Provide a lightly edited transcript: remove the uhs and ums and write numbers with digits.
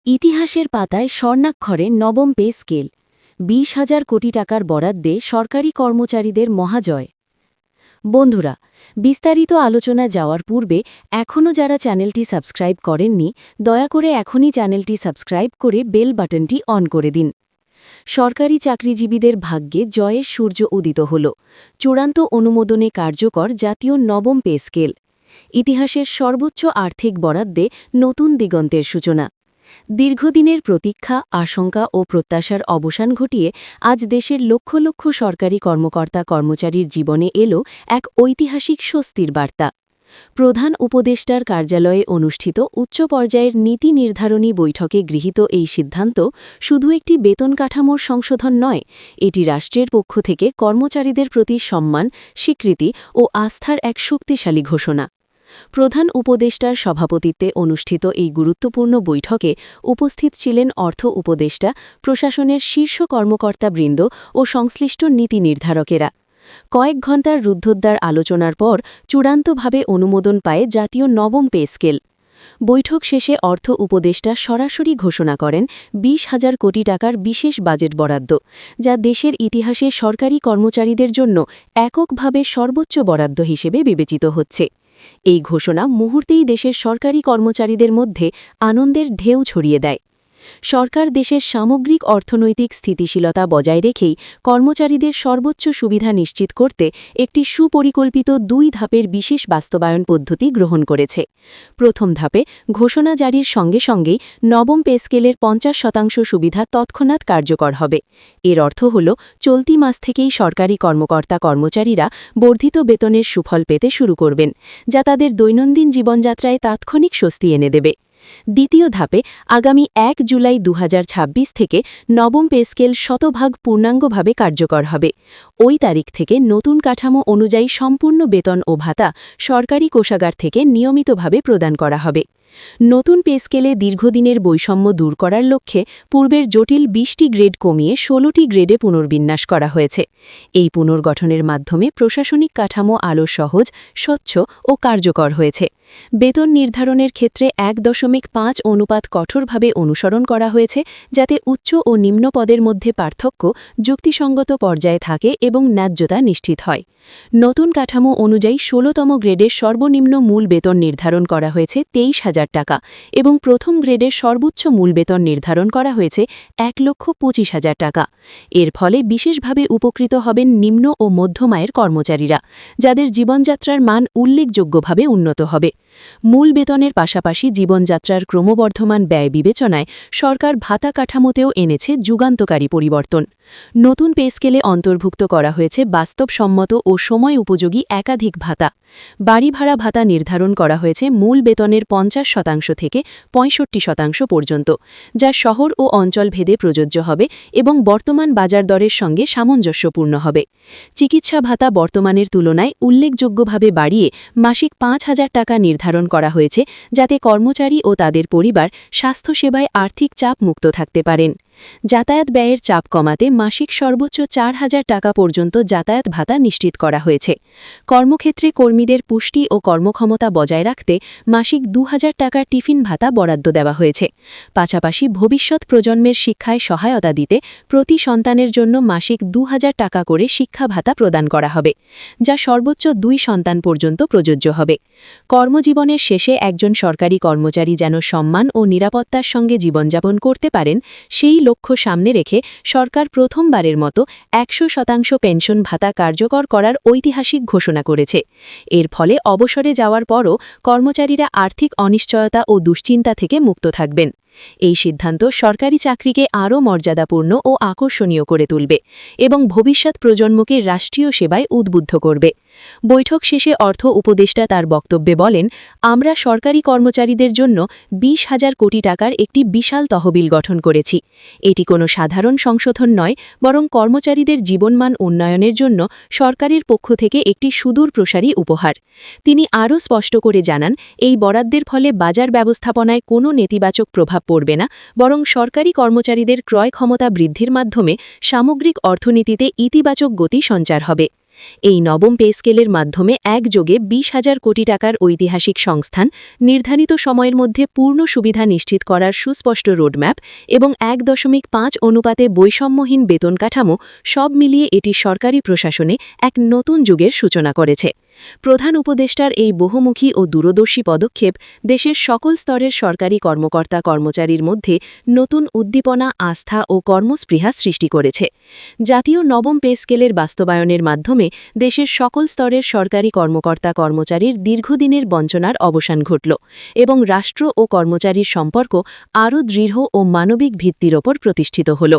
ইতিহাসের পাতায় স্বর্ণাক্ষরে নবম পে স্কেল ২০,০০০ কোটি টাকার বরাদ্দে সরকারি কর্মচারীদের মহাজয়। বন্ধুরা, বিস্তারিত আলোচনা যাওয়ার পূর্বে এখনও যারা চ্যানেলটি সাবস্ক্রাইব করেননি, দয়া করে এখনই চ্যানেলটি সাবস্ক্রাইব করে বেল বাটনটি অন করে দিন। সরকারি চাকরিজীবীদের ভাগ্যে জয়ের সূর্য উদিত হল। চূড়ান্ত অনুমোদনে কার্যকর জাতীয় নবম পে স্কেল। ইতিহাসের সর্বোচ্চ আর্থিক বরাদ্দে নতুন দিগন্তের সূচনা। দীর্ঘদিনের প্রতীক্ষা, আশঙ্কা ও প্রত্যাশার অবসান ঘটিয়ে আজ দেশের লক্ষ লক্ষ সরকারি কর্মকর্তা কর্মচারীর জীবনে এলো এক ঐতিহাসিক স্বস্তির বার্তা। প্রধান উপদেষ্টার কার্যালয়ে অনুষ্ঠিত উচ্চ পর্যায়ের নীতি নির্ধারণী বৈঠকে গৃহীত এই সিদ্ধান্ত শুধু একটি বেতন কাঠামোর সংশোধন নয়, এটি রাষ্ট্রের পক্ষ থেকে কর্মচারীদের প্রতি সম্মান, স্বীকৃতি ও আস্থার এক শক্তিশালী ঘোষণা। প্রধান উপদেষ্টার সভাপতিত্বে অনুষ্ঠিত এই গুরুত্বপূর্ণ বৈঠকে উপস্থিত ছিলেন অর্থ উপদেষ্টা, প্রশাসনের শীর্ষ কর্মকর্তাবৃন্দ ও সংশ্লিষ্ট নীতি নির্ধারকেরা। কয়েক ঘণ্টার রুদ্ধদ্বার আলোচনার পর চূড়ান্তভাবে অনুমোদন পায় জাতীয় নবম পে স্কেল। বৈঠক শেষে অর্থ উপদেষ্টা সরাসরি ঘোষণা করেন ২০,০০০ কোটি টাকার বিশেষ বাজেট বরাদ্দ, যা দেশের ইতিহাসে সরকারি কর্মচারীদের জন্য এককভাবে সর্বোচ্চ বরাদ্দ হিসেবে বিবেচিত হচ্ছে। এই ঘোষণা মুহূর্তেই দেশের সরকারি কর্মচারীদের মধ্যে আনন্দের ঢেউ ছড়িয়ে দেয়। সরকার দেশের সামগ্রিক অর্থনৈতিক স্থিতিশীলতা বজায় রেখেই কর্মচারীদের সর্বোচ্চ সুবিধা নিশ্চিত করতে একটি সুপরিকল্পিত ২ ধাপের বিশেষ বাস্তবায়ন পদ্ধতি গ্রহণ করেছে। প্রথম ধাপে ঘোষণা জারির সঙ্গে সঙ্গেই নবম পে স্কেলের ৫০% সুবিধা তৎক্ষণাৎ কার্যকর হবে। এর অর্থ হল চলতি মাস থেকেই সরকারি কর্মকর্তা কর্মচারীরা বর্ধিত বেতনের সুফল পেতে শুরু করবেন, যা তাদের দৈনন্দিন জীবনযাত্রায় তাৎক্ষণিক স্বস্তি এনে দেবে। দ্বিতীয় ধাপে আগামী ১ জুলাই ২০২৬ থেকে নবম পে স্কেল শতভাগ পূর্ণাঙ্গভাবে কার্যকর হবে। ওই তারিখ থেকে নতুন কাঠামো অনুযায়ী সম্পূর্ণ বেতন ও ভাতা সরকারি কোষাগার থেকে নিয়মিতভাবে প্রদান করা হবে। নতুন পে স্কেলে দীর্ঘদিনের বৈষম্য দূর করার লক্ষ্যে পূর্বের জটিল ২০টি গ্রেড কমিয়ে ১৬টি গ্রেডে পুনর্বিন্যাস করা হয়েছে। এই পুনর্গঠনের মাধ্যমে প্রশাসনিক কাঠামো আরও সহজ, স্বচ্ছ ও কার্যকর হয়েছে। বেতন নির্ধারণের ক্ষেত্রে ১.৫ কঠোরভাবে অনুসরণ করা হয়েছে, যাতে উচ্চ ও নিম্ন পদের মধ্যে পার্থক্য যুক্তিসঙ্গত পর্যায়ে থাকে এবং ন্যায্যতা নিশ্চিত হয়। নতুন কাঠামো অনুযায়ী ১৬তম গ্রেডের সর্বনিম্ন মূল বেতন নির্ধারণ করা হয়েছে ২৩,০০০ টাকা এবং প্রথম গ্রেডের সর্বোচ্চ মূল বেতন নির্ধারণ করা হয়েছে ১,২৫,০০০ টাকা। এর ফলে বিশেষভাবে উপকৃত হবেন নিম্ন ও মধ্যম আয়ের কর্মচারীরা, যাদের জীবনযাত্রার মান উল্লেখযোগ্যভাবে উন্নত হবে। মূল বেতনের পাশাপাশি জীবনযাত্রার ক্রমবর্ধমান ব্যয় বিবেচনায় সরকার ভাতা কাঠামোতেও এনেছে যুগান্তকারী পরিবর্তন। নতুন পে স্কেলে অন্তর্ভুক্ত করা হয়েছে বাস্তবসম্মত ও সময় উপযোগী একাধিক ভাতা। বাড়ি ভাড়া ভাতা নির্ধারণ করা হয়েছে মূল বেতনের ৫০% থেকে ৬৫% পর্যন্ত, যা শহর ও অঞ্চল ভেদে প্রযোজ্য হবে এবং বর্তমান বাজার দরের সঙ্গে সামঞ্জস্যপূর্ণ হবে। চিকিৎসা ভাতা বর্তমানের তুলনায় উল্লেখযোগ্যভাবে বাড়িয়ে মাসিক ৫,০০০ টাকা নির্ধারণ করা হয়েছে, যাতে কর্মচারী ও তাদের পরিবার স্বাস্থ্যসেবায় আর্থিক চাপ মুক্ত থাকতে পারেন। যাতায়াত ব্যয়ের চাপ কমাতে মাসিক সর্বোচ্চ ৪,০০০ টাকা পর্যন্ত যাতায়াত ভাতা নিশ্চিত করা হয়েছে। কর্মক্ষেত্রে কর্মীদের পুষ্টি ও কর্মক্ষমতা বজায় রাখতে মাসিক ২,০০০ টাকার টিফিন ভাতা বরাদ্দ দেওয়া হয়েছে। পাশাপাশি ভবিষ্যৎ প্রজন্মের শিক্ষায় সহায়তা দিতে প্রতি সন্তানের জন্য মাসিক ২,০০০ টাকা করে শিক্ষা ভাতা প্রদান করা হবে, যা সর্বোচ্চ ২ সন্তান পর্যন্ত প্রযোজ্য হবে। কর্মজীবনের শেষে একজন সরকারি কর্মচারী যেন সম্মান ও নিরাপত্তার সঙ্গে জীবনযাপন করতে পারেন, সেই লক্ষ্য সামনে রেখে সরকার প্রথমবারের মতো ১০০% পেনশন ভাতা কার্যকর করার ঐতিহাসিক ঘোষণা করেছে। এর ফলে অবসরে যাওয়ার পরও কর্মচারীরা আর্থিক অনিশ্চয়তা ও দুশ্চিন্তা থেকে মুক্ত থাকবেন। এই সিদ্ধান্ত সরকারি চাকরিকে আরও মর্যাদাপূর্ণ ও আকর্ষণীয় করে তুলবে এবং ভবিষ্যৎ প্রজন্মকে রাষ্ট্রীয় সেবায় উদ্বুদ্ধ করবে। বৈঠক শেষে অর্থ উপদেষ্টা তার বক্তব্যে বলেন, আমরা সরকারি কর্মচারীদের জন্য ২০,০০০ কোটি টাকার একটি বিশাল তহবিল গঠন করেছি। এটি কোনো সাধারণ সংশোধন নয়, বরং কর্মচারীদের জীবনমান উন্নয়নের জন্য সরকারের পক্ষ থেকে একটি সুদূরপ্রসারী উপহার। তিনি আরও স্পষ্ট করে জানান, এই বরাদ্দের ফলে বাজার ব্যবস্থাপনায় কোনো নেতিবাচক প্রভাব পড়বে না, বরং সরকারি কর্মচারীদের ক্রয় ক্ষমতা বৃদ্ধির মাধ্যমে সামগ্রিক অর্থনীতিতে ইতিবাচক গতি সঞ্চার হবে। এই নবম পে স্কেলের মাধ্যমে একযোগে 20,000 কোটি টাকার ঐতিহাসিক সংস্থান, নির্ধারিত সময়ের মধ্যে পূর্ণ সুবিধা নিশ্চিত করার সুস্পষ্ট রোডম্যাপ এবং 1.5 অনুপাতে বৈষম্যহীন বেতন কাঠামো সব মিলিয়ে এটি সরকারি প্রশাসনে এক নতুন যুগের সূচনা করেছে। প্রধান উপদেষ্টার এই বহুমুখী ও দূরদর্শী পদক্ষেপ দেশের সকল স্তরের সরকারি কর্মকর্তা কর্মচারীর মধ্যে নতুন উদ্দীপনা, আস্থা ও কর্মস্পৃহা সৃষ্টি করেছে। জাতীয় নবম পে স্কেলের বাস্তবায়নের মাধ্যমে দেশের সকল স্তরের সরকারি কর্মকর্তা কর্মচারীর দীর্ঘদিনের বঞ্চনার অবসান ঘটল এবং রাষ্ট্র ও কর্মচারীর সম্পর্ক আরও দৃঢ় ও মানবিক ভিত্তির ওপর প্রতিষ্ঠিত হল।